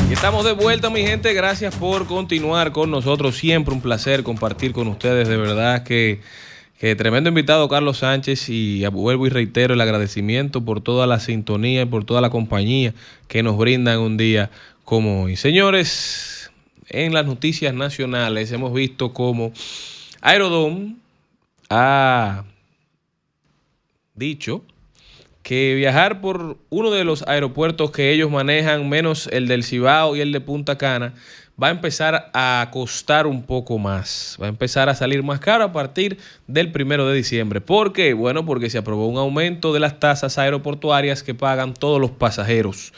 Y estamos de vuelta, mi gente. Gracias por continuar con nosotros. Siempre un placer compartir con ustedes. De verdad que tremendo invitado Carlos Sánchez, y vuelvo y reitero el agradecimiento por toda la sintonía y por toda la compañía que nos brindan un día como hoy. Señores, en las noticias nacionales hemos visto cómo Aerodom ha dicho que viajar por uno de los aeropuertos que ellos manejan, menos el del Cibao y el de Punta Cana, va a empezar a costar un poco más. Va a empezar a salir más caro a partir del 1 de diciembre. ¿Por qué? Bueno, porque se aprobó un aumento de las tasas aeroportuarias que pagan todos los pasajeros.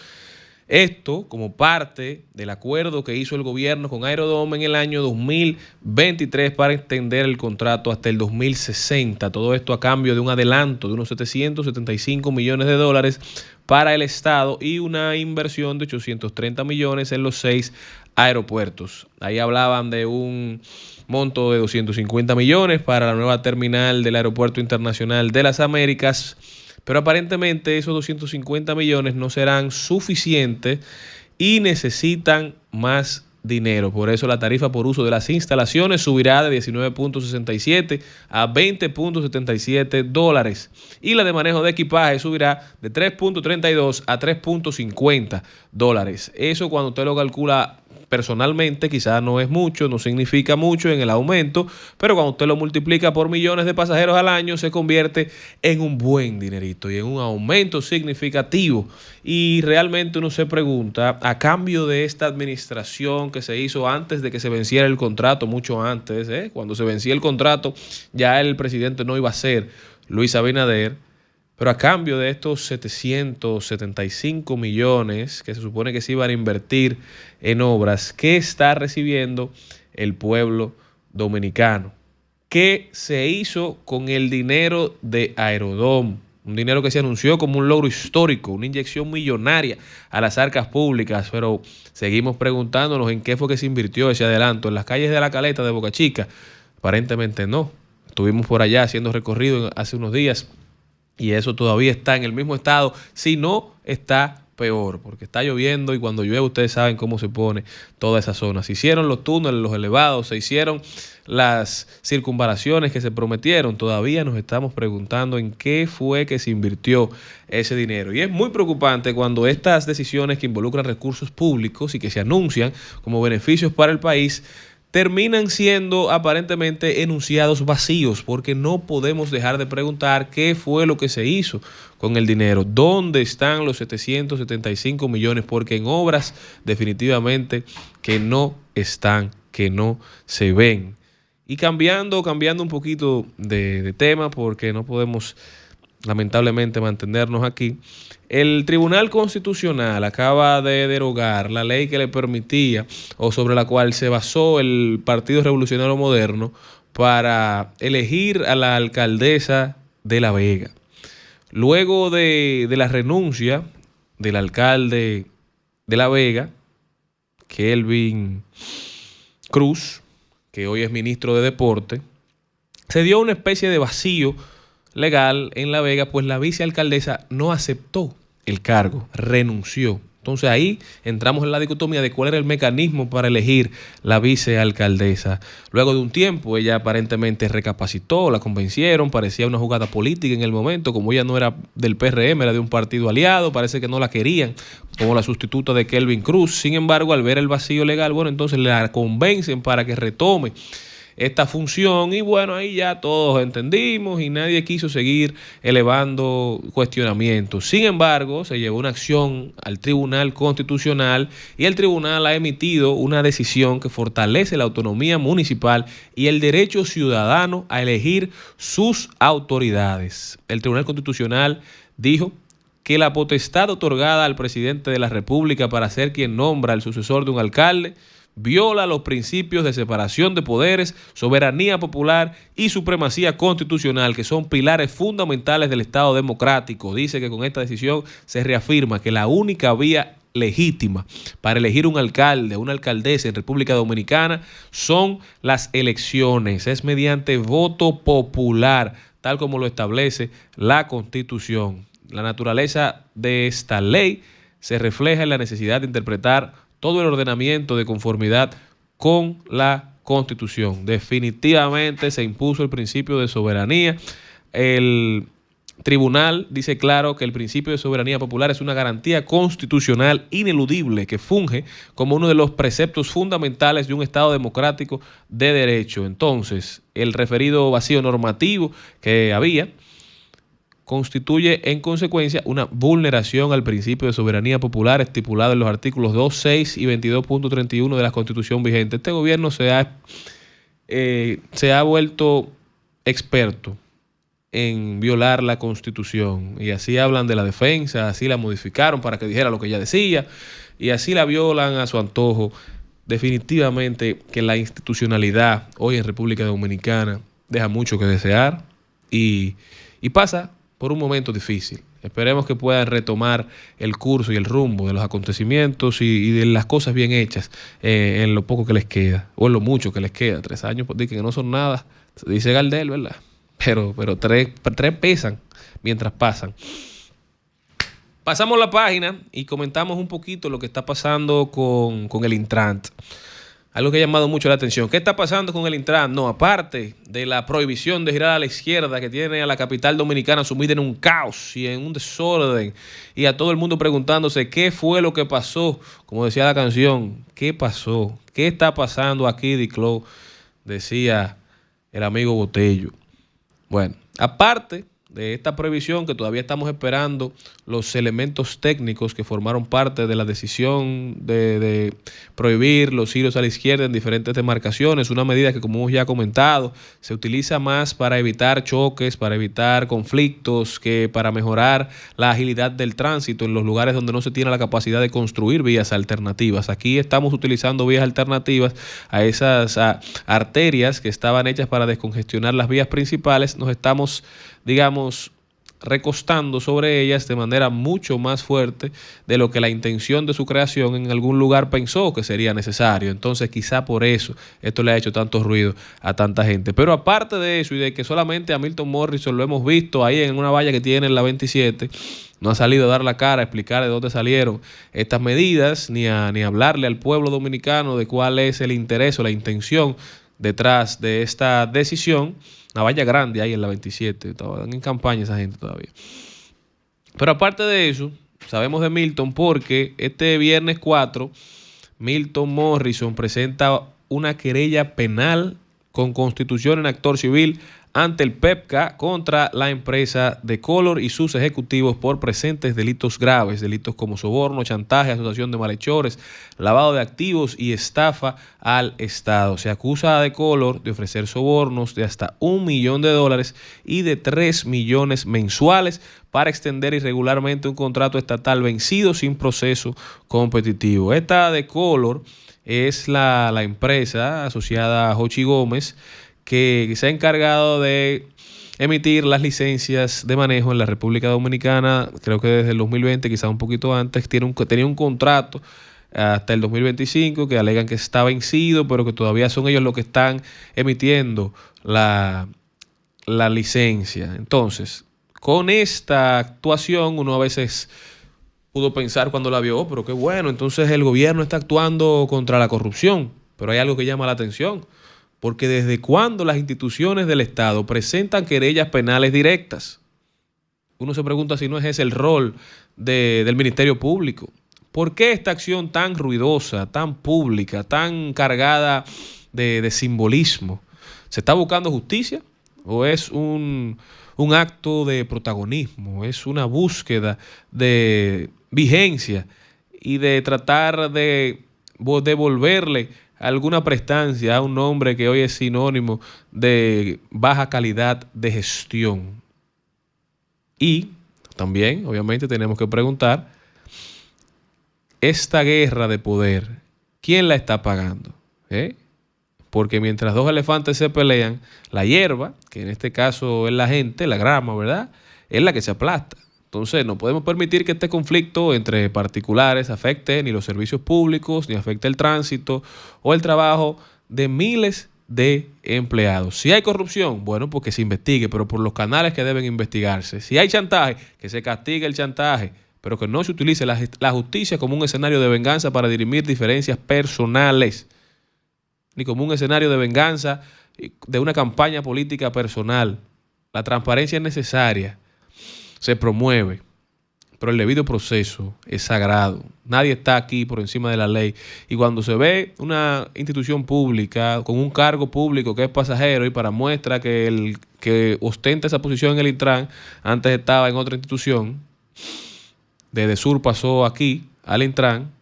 Esto como parte del acuerdo que hizo el gobierno con Aerodom en el año 2023 para extender el contrato hasta el 2060. Todo esto a cambio de un adelanto de unos 775 millones de dólares para el Estado y una inversión de 830 millones en los 6 aeropuertos. Ahí hablaban de un monto de 250 millones para la nueva terminal del Aeropuerto Internacional de las Américas. Pero aparentemente esos 250 millones no serán suficientes y necesitan más dinero. Por eso la tarifa por uso de las instalaciones subirá de 19.67 a 20.77 dólares. Y la de manejo de equipaje subirá de 3.32 a 3.50 dólares. Eso, cuando usted lo calcula personalmente, quizás no es mucho, no significa mucho en el aumento, pero cuando usted lo multiplica por millones de pasajeros al año, se convierte en un buen dinerito y en un aumento significativo. Y realmente uno se pregunta, a cambio de esta administración que se hizo antes de que se venciera el contrato, mucho antes, cuando se vencía el contrato, ya el presidente no iba a ser Luis Abinader, pero a cambio de estos 775 millones que se supone que se iban a invertir en obras, ¿qué está recibiendo el pueblo dominicano? ¿Qué se hizo con el dinero de Aerodom? Un dinero que se anunció como un logro histórico, una inyección millonaria a las arcas públicas, pero seguimos preguntándonos en qué fue que se invirtió ese adelanto. ¿En las calles de La Caleta, de Boca Chica? Aparentemente no. Estuvimos por allá haciendo recorrido hace unos días y eso todavía está en el mismo estado, si no está peor, porque está lloviendo y cuando llueve ustedes saben cómo se pone toda esa zona. Se hicieron los túneles, los elevados, se hicieron las circunvalaciones que se prometieron. Todavía nos estamos preguntando en qué fue que se invirtió ese dinero. Y es muy preocupante cuando estas decisiones que involucran recursos públicos y que se anuncian como beneficios para el país terminan siendo aparentemente enunciados vacíos, porque no podemos dejar de preguntar qué fue lo que se hizo con el dinero, dónde están los 775 millones, porque en obras definitivamente que no están, que no se ven. Y cambiando un poquito de tema, porque no podemos lamentablemente mantenernos aquí, el Tribunal Constitucional acaba de derogar la ley que le permitía, o sobre la cual se basó el Partido Revolucionario Moderno, para elegir a la alcaldesa de La Vega. Luego de la renuncia del alcalde de La Vega, Kelvin Cruz, que hoy es ministro de Deporte, se dio una especie de vacío legal en La Vega, pues la vicealcaldesa no aceptó el cargo, renunció. Entonces ahí entramos en la dicotomía de cuál era el mecanismo para elegir la vicealcaldesa. Luego de un tiempo ella aparentemente recapacitó, la convencieron, parecía una jugada política en el momento, como ella no era del PRM, era de un partido aliado, parece que no la querían como la sustituta de Kelvin Cruz. Sin embargo, al ver el vacío legal, bueno, entonces la convencen para que retome esta función y bueno, ahí ya todos entendimos y nadie quiso seguir elevando cuestionamientos. Sin embargo, se llevó una acción al Tribunal Constitucional y el tribunal ha emitido una decisión que fortalece la autonomía municipal y el derecho ciudadano a elegir sus autoridades. El Tribunal Constitucional dijo que la potestad otorgada al presidente de la República para ser quien nombra al sucesor de un alcalde viola los principios de separación de poderes, soberanía popular y supremacía constitucional, que son pilares fundamentales del Estado democrático. Dice que con esta decisión se reafirma que la única vía legítima para elegir un alcalde o una alcaldesa en República Dominicana son las elecciones, es mediante voto popular, tal como lo establece la Constitución. La naturaleza de esta ley se refleja en la necesidad de interpretar todo el ordenamiento de conformidad con la Constitución. Definitivamente se impuso el principio de soberanía. El tribunal dice claro que el principio de soberanía popular es una garantía constitucional ineludible que funge como uno de los preceptos fundamentales de un Estado democrático de derecho. Entonces, el referido vacío normativo que había constituye en consecuencia una vulneración al principio de soberanía popular estipulado en los artículos 2, 6 y 22.31 de la Constitución vigente. Este gobierno se ha vuelto experto en violar la Constitución, y así hablan de la defensa, así la modificaron para que dijera lo que ella decía, y así la violan a su antojo. Definitivamente que la institucionalidad hoy en República Dominicana deja mucho que desear y pasa por un momento difícil. Esperemos que puedan retomar el curso y el rumbo de los acontecimientos y de las cosas bien hechas en lo poco que les queda, o en lo mucho que les queda. 3 años, pues, que no son nada, dice Gardel, ¿verdad? Pero tres pesan mientras pasan. Pasamos la página y comentamos un poquito lo que está pasando con el Intrant. Algo que ha llamado mucho la atención. ¿Qué está pasando con el Intrant? No, aparte de la prohibición de girar a la izquierda que tiene a la capital dominicana sumida en un caos y en un desorden, y a todo el mundo preguntándose qué fue lo que pasó. Como decía la canción, ¿qué pasó? ¿Qué está pasando aquí, Diclo? Decía el amigo Botello. Bueno, aparte de esta prohibición, que todavía estamos esperando los elementos técnicos que formaron parte de la decisión de prohibir los giros a la izquierda en diferentes demarcaciones, una medida que, como hemos ya comentado, se utiliza más para evitar choques, para evitar conflictos, que para mejorar la agilidad del tránsito en los lugares donde no se tiene la capacidad de construir vías alternativas. Aquí estamos utilizando vías alternativas a esas arterias que estaban hechas para descongestionar las vías principales. Nos estamos, digamos, recostando sobre ellas de manera mucho más fuerte de lo que la intención de su creación en algún lugar pensó que sería necesario. Entonces, quizá por eso esto le ha hecho tanto ruido a tanta gente. Pero aparte de eso, y de que solamente a Milton Morrison lo hemos visto ahí en una valla que tiene en la 27, no ha salido a dar la cara, a explicar de dónde salieron estas medidas, ni a hablarle al pueblo dominicano de cuál es el interés o la intención detrás de esta decisión. Una valla grande ahí en la 27. Estaban en campaña esa gente todavía. Pero aparte de eso, sabemos de Milton porque este viernes 4, Milton Morrison presenta una querella penal con constitución en actor civil ante el PEPCA contra la empresa Decolor y sus ejecutivos por presentes delitos graves, delitos como soborno, chantaje, asociación de malhechores, lavado de activos y estafa al Estado. Se acusa a Decolor de ofrecer sobornos de hasta $1 millón y de 3 millones mensuales para extender irregularmente un contrato estatal vencido sin proceso competitivo. Esta Decolor es la empresa asociada a Jochi Gómez, que se ha encargado de emitir las licencias de manejo en la República Dominicana, creo que desde el 2020, quizás un poquito antes. Tenía un contrato hasta el 2025 que alegan que está vencido, pero que todavía son ellos los que están emitiendo la licencia. Entonces, con esta actuación, uno a veces pudo pensar cuando la vio, pero qué bueno, entonces el gobierno está actuando contra la corrupción. Pero hay algo que llama la atención. Porque ¿desde cuándo las instituciones del Estado presentan querellas penales directas? Uno se pregunta si no es ese el rol del Ministerio Público. ¿Por qué esta acción tan ruidosa, tan pública, tan cargada de simbolismo? ¿Se está buscando justicia o es un acto de protagonismo? ¿Es una búsqueda de vigencia y de tratar de devolverle alguna prestancia a un nombre que hoy es sinónimo de baja calidad de gestión? Y también, obviamente, tenemos que preguntar, esta guerra de poder, ¿quién la está pagando? Porque mientras dos elefantes se pelean, la hierba, que en este caso es la gente, la grama, ¿verdad?, es la que se aplasta. Entonces, no podemos permitir que este conflicto entre particulares afecte ni los servicios públicos, ni afecte el tránsito o el trabajo de miles de empleados. Si hay corrupción, bueno, pues que se investigue, pero por los canales que deben investigarse. Si hay chantaje, que se castigue el chantaje, pero que no se utilice la justicia como un escenario de venganza para dirimir diferencias personales, ni como un escenario de venganza de una campaña política personal. La transparencia es necesaria, se promueve, pero el debido proceso es sagrado. Nadie está aquí por encima de la ley. Y cuando se ve una institución pública con un cargo público que es pasajero, y para muestra que el que ostenta esa posición en el Intran antes estaba en otra institución, desde Sur pasó aquí al Intran,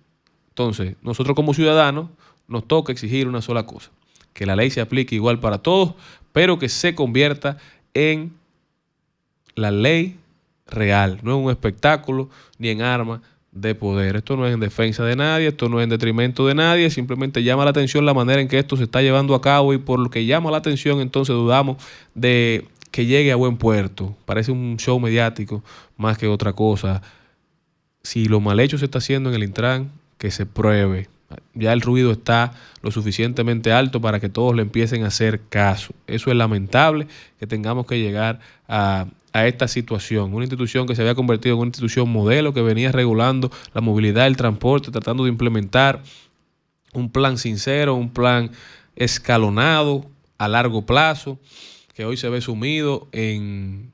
entonces nosotros como ciudadanos nos toca exigir una sola cosa: que la ley se aplique igual para todos, pero que se convierta en la ley real, no en un espectáculo ni en arma de poder. Esto no es en defensa de nadie, esto no es en detrimento de nadie, simplemente llama la atención la manera en que esto se está llevando a cabo, y por lo que llama la atención entonces dudamos de que llegue a buen puerto. Parece un show mediático más que otra cosa. Si lo mal hecho se está haciendo en el Intran, que se pruebe. Ya el ruido está lo suficientemente alto para que todos le empiecen a hacer caso. Eso es lamentable, que tengamos que llegar a esta situación. Una institución que se había convertido en una institución modelo, que venía regulando la movilidad, el transporte, tratando de implementar un plan sincero, un plan escalonado a largo plazo, que hoy se ve sumido en,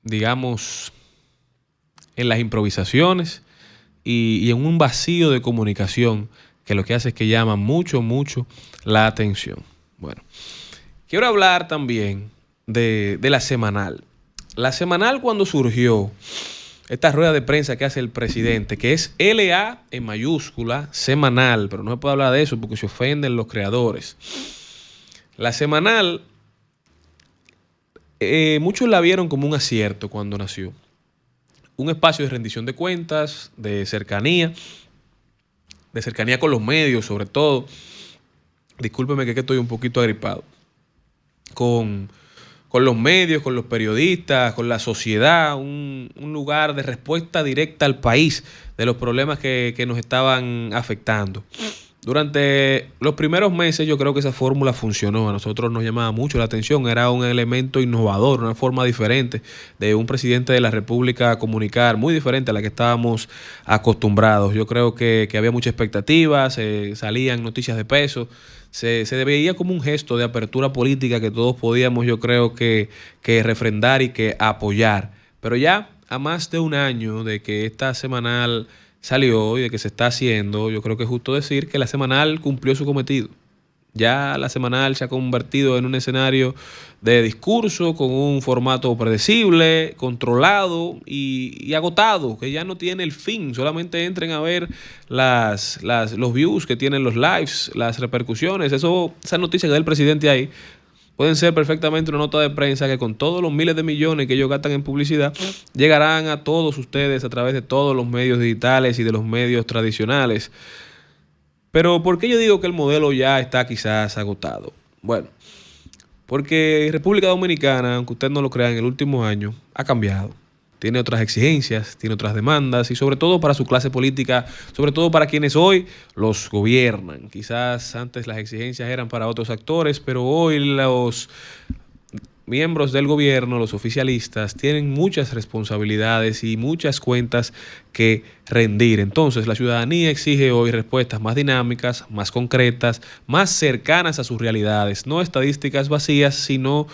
digamos, en las improvisaciones y en un vacío de comunicación que lo que hace es que llama mucho la atención. Bueno, quiero hablar también de la semanal. La semanal, cuando surgió, esta rueda de prensa que hace el presidente, que es LA en mayúscula, semanal, pero no se puede hablar de eso porque se ofenden los creadores. La semanal, muchos la vieron como un acierto cuando nació. Un espacio de rendición de cuentas, de cercanía con los medios sobre todo. Discúlpeme que estoy un poquito agripado. Con los medios, con los periodistas, con la sociedad, un lugar de respuesta directa al país de los problemas que nos estaban afectando. Durante los primeros meses yo creo que esa fórmula funcionó. A nosotros nos llamaba mucho la atención. Era un elemento innovador, una forma diferente de un presidente de la República comunicar, muy diferente a la que estábamos acostumbrados. Yo creo que había mucha expectativa, salían noticias de peso, se veía como un gesto de apertura política que todos podíamos, yo creo que refrendar y que apoyar. Pero ya a más de un año de que esta semanal salió y de que se está haciendo, yo creo que es justo decir que la semanal cumplió su cometido. Ya la semanal se ha convertido en un escenario de discurso con un formato predecible, controlado y agotado, que ya no tiene el fin. Solamente entren a ver los views que tienen los lives, las repercusiones. Esa noticia que da el presidente ahí pueden ser perfectamente una nota de prensa que con todos los miles de millones que ellos gastan en publicidad llegarán a todos ustedes a través de todos los medios digitales y de los medios tradicionales. Pero ¿por qué yo digo que el modelo ya está quizás agotado? Bueno, porque República Dominicana, aunque usted no lo crea, en el último año ha cambiado. Tiene otras exigencias, tiene otras demandas, y sobre todo para su clase política, sobre todo para quienes hoy los gobiernan. Quizás antes las exigencias eran para otros actores, pero hoy los miembros del gobierno, los oficialistas, tienen muchas responsabilidades y muchas cuentas que rendir. Entonces, la ciudadanía exige hoy respuestas más dinámicas, más concretas, más cercanas a sus realidades. No estadísticas vacías, sino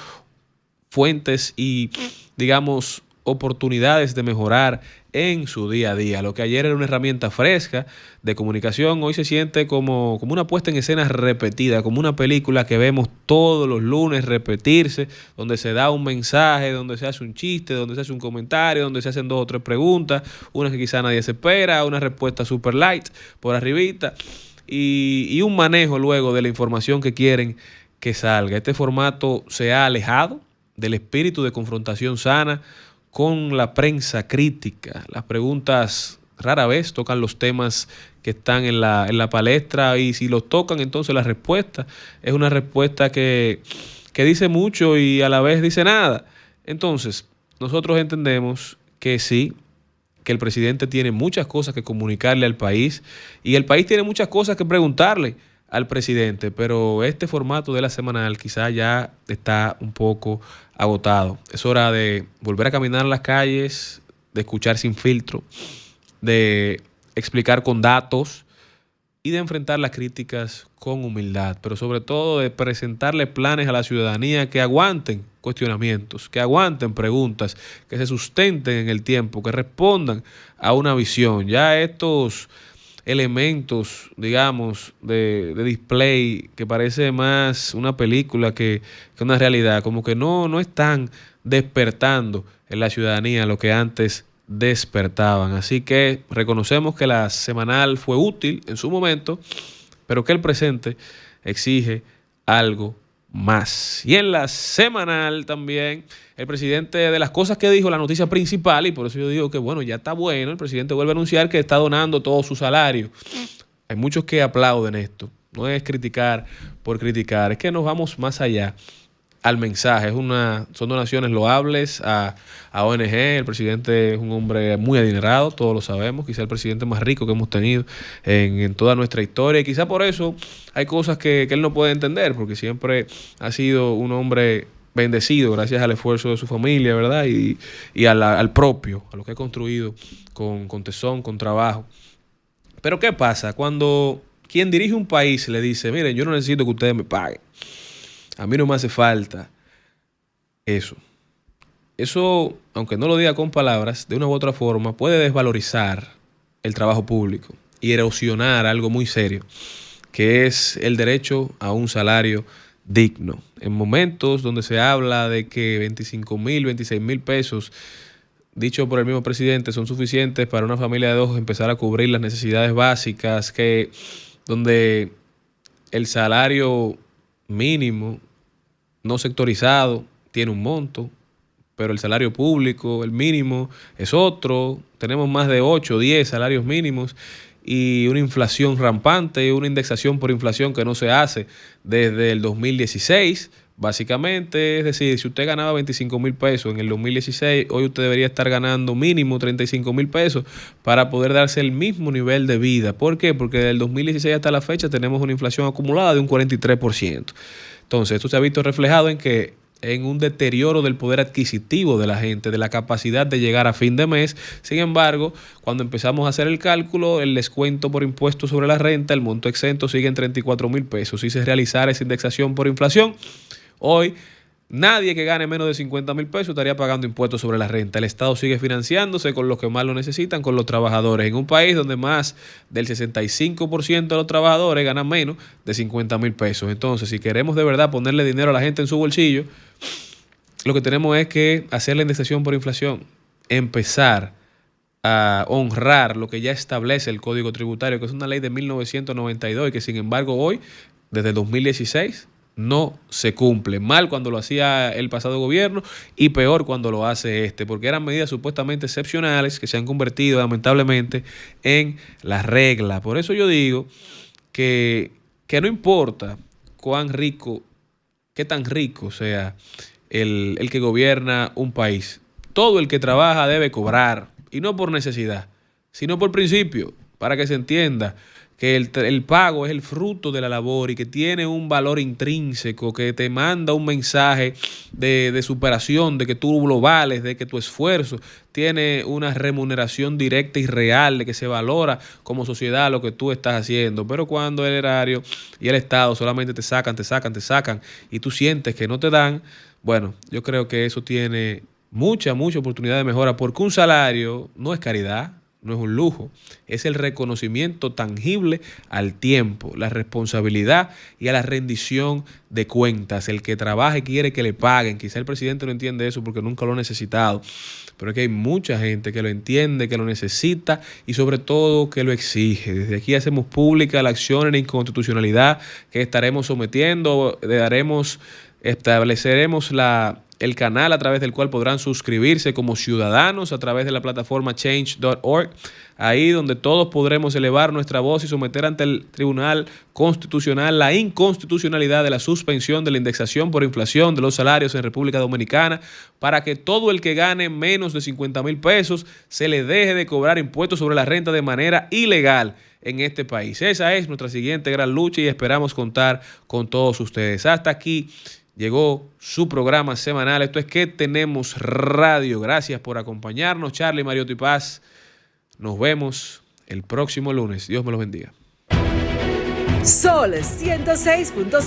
fuentes y, digamos, oportunidades de mejorar en su día a día. Lo que ayer era una herramienta fresca de comunicación, hoy se siente como una puesta en escena repetida, como una película que vemos todos los lunes repetirse, donde se da un mensaje, donde se hace un chiste, donde se hace un comentario, donde se hacen 2 o 3 preguntas, una que quizá nadie se espera, una respuesta super light por arribita y un manejo luego de la información que quieren que salga. Este formato se ha alejado del espíritu de confrontación sana con la prensa crítica. Las preguntas rara vez tocan los temas que están en la palestra, y si los tocan, entonces la respuesta es una respuesta que dice mucho y a la vez dice nada. Entonces, nosotros entendemos que sí, que el presidente tiene muchas cosas que comunicarle al país y el país tiene muchas cosas que preguntarle al presidente, pero este formato de la semanal quizá ya está un poco agotado. Es hora de volver a caminar las calles de escuchar sin filtro, de explicar con datos y de enfrentar las críticas con humildad, pero sobre todo de presentarle planes a la ciudadanía que aguanten cuestionamientos, que aguanten preguntas, que se sustenten en el tiempo, que respondan a una visión. Ya estos elementos, digamos, de display que parece más una película que una realidad, como que no están despertando en la ciudadanía lo que antes despertaban. Así que reconocemos que la semanal fue útil en su momento, pero que el presente exige algo más. Y en la semanal también, el presidente, de las cosas que dijo, la noticia principal, y por eso yo digo que bueno, ya está bueno, el presidente vuelve a anunciar que está donando todo su salario. Hay muchos que aplauden esto. No es criticar por criticar, es que nos vamos más allá al mensaje. Son donaciones loables a ONG. El presidente es un hombre muy adinerado, todos lo sabemos, quizá el presidente más rico que hemos tenido en toda nuestra historia, y quizá por eso hay cosas que él no puede entender, porque siempre ha sido un hombre bendecido gracias al esfuerzo de su familia, ¿verdad? Y al propio, a lo que ha construido con tesón, con trabajo. Pero ¿qué pasa cuando quien dirige un país le dice, miren, yo no necesito que ustedes me paguen? A mí no me hace falta eso. Eso, aunque no lo diga con palabras, de una u otra forma puede desvalorizar el trabajo público y erosionar algo muy serio, que es el derecho a un salario digno. En momentos donde se habla de que 25,000, 26,000 pesos, dicho por el mismo presidente, son suficientes para una familia de dos empezar a cubrir las necesidades básicas, donde el salario mínimo no sectorizado tiene un monto, pero el salario público, el mínimo, es otro. Tenemos más de 8 o 10 salarios mínimos y una inflación rampante, una indexación por inflación que no se hace desde el 2016, básicamente. Es decir, si usted ganaba 25,000 pesos en el 2016, hoy usted debería estar ganando mínimo 35,000 pesos para poder darse el mismo nivel de vida. ¿Por qué? Porque desde el 2016 hasta la fecha tenemos una inflación acumulada de un 43%. Entonces, esto se ha visto reflejado en un deterioro del poder adquisitivo de la gente, de la capacidad de llegar a fin de mes. Sin embargo, cuando empezamos a hacer el cálculo, el descuento por impuestos sobre la renta, el monto exento sigue en 34,000 pesos. Si se realizara esa indexación por inflación, hoy nadie que gane menos de 50,000 pesos estaría pagando impuestos sobre la renta. El Estado sigue financiándose con los que más lo necesitan, con los trabajadores. En un país donde más del 65% de los trabajadores ganan menos de 50,000 pesos. Entonces, si queremos de verdad ponerle dinero a la gente en su bolsillo, lo que tenemos es que hacer la indexación por inflación, empezar a honrar lo que ya establece el Código Tributario, que es una ley de 1992 y que sin embargo hoy, desde 2016, no se cumple. Mal cuando lo hacía el pasado gobierno y peor cuando lo hace este, porque eran medidas supuestamente excepcionales que se han convertido lamentablemente en la regla. Por eso yo digo que no importa qué tan rico sea el que gobierna un país. Todo el que trabaja debe cobrar, y no por necesidad, sino por principio, para que se entienda que el pago es el fruto de la labor y que tiene un valor intrínseco, que te manda un mensaje de superación, de que tú lo vales, de que tu esfuerzo tiene una remuneración directa y real, de que se valora como sociedad lo que tú estás haciendo. Pero cuando el erario y el Estado solamente te sacan y tú sientes que no te dan, bueno, yo creo que eso tiene mucha oportunidad de mejora, porque un salario no es caridad, no es un lujo, es el reconocimiento tangible al tiempo, la responsabilidad y a la rendición de cuentas. El que trabaja y quiere que le paguen. Quizá el presidente no entiende eso porque nunca lo ha necesitado, pero es que hay mucha gente que lo entiende, que lo necesita y sobre todo que lo exige. Desde aquí hacemos pública la acción en inconstitucionalidad que estaremos sometiendo, estableceremos el canal a través del cual podrán suscribirse como ciudadanos a través de la plataforma change.org, ahí donde todos podremos elevar nuestra voz y someter ante el Tribunal Constitucional la inconstitucionalidad de la suspensión de la indexación por inflación de los salarios en República Dominicana, para que todo el que gane menos de 50,000 pesos se le deje de cobrar impuestos sobre la renta de manera ilegal en este país. Esa es nuestra siguiente gran lucha y esperamos contar con todos ustedes. Hasta aquí Llegó su programa semanal. Esto es ¿Qué tenemos radio? Gracias por acompañarnos. Charlie, Mariotti y Paz. Nos vemos el próximo lunes. Dios me los bendiga. Sol 106.5